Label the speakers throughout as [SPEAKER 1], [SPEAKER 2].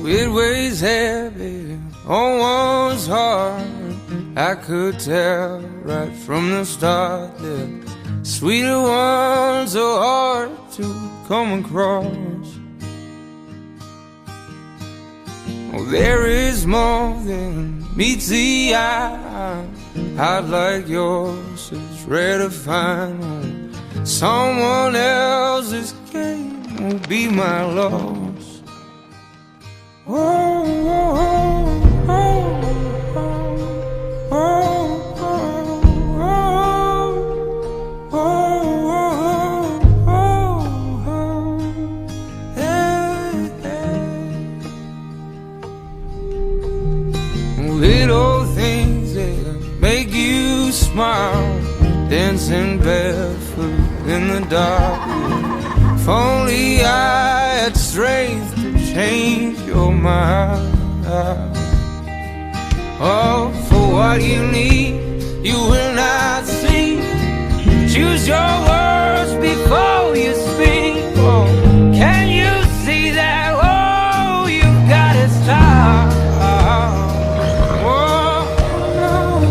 [SPEAKER 1] It weighs heavy on one's heart. I could tell right from the start that sweeter ones are hard to come across. Oh, there is more than meets the eye. Heart like yours is rare to find. Oh, someone else's game will be my loss. Oh, oh, oh, oh, oh, oh, oh, oh, oh, oh, hey, hey. Little things that make you smile, dancing barefoot in the dark. If only I had strength to change your mind. Oh, for what you need, you will not see. Choose your words before you speak. Oh, can you see that? Oh, you've got to stop. Oh,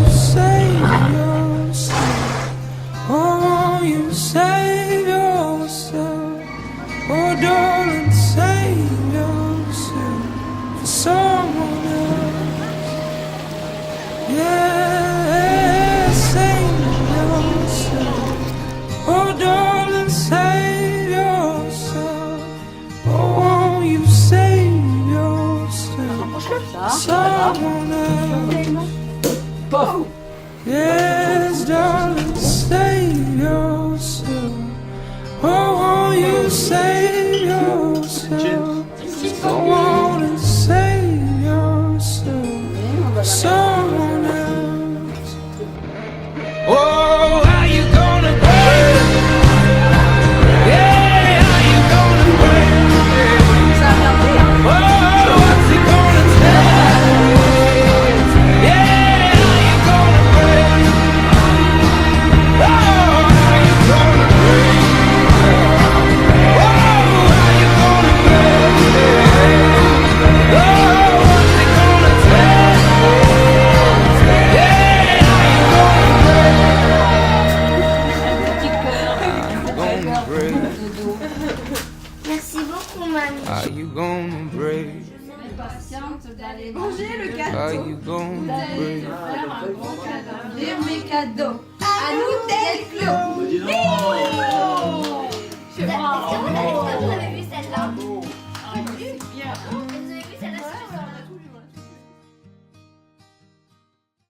[SPEAKER 1] save yourself. Oh, you save yourself. Oh, darling, save yourself for someone else. Yeah, save yourself. Oh, darling, save yourself. Oh, won't you save yourself for someone else? Yes, darling, save yourself. Oh, won't you save yourself? I wanna save yourself for someone else. Oh, how you gonna break? Yeah, how you gonna break? Oh, what's it gonna take? Yeah, how you gonna break? Oh, how you gonna break?
[SPEAKER 2] Merci beaucoup, mamie.
[SPEAKER 1] Are you gonna break?
[SPEAKER 3] Manger le gâteau.
[SPEAKER 1] Are you gonna break?
[SPEAKER 3] Faire un grand câlin. Lire mes cadeaux. À nous tel clos.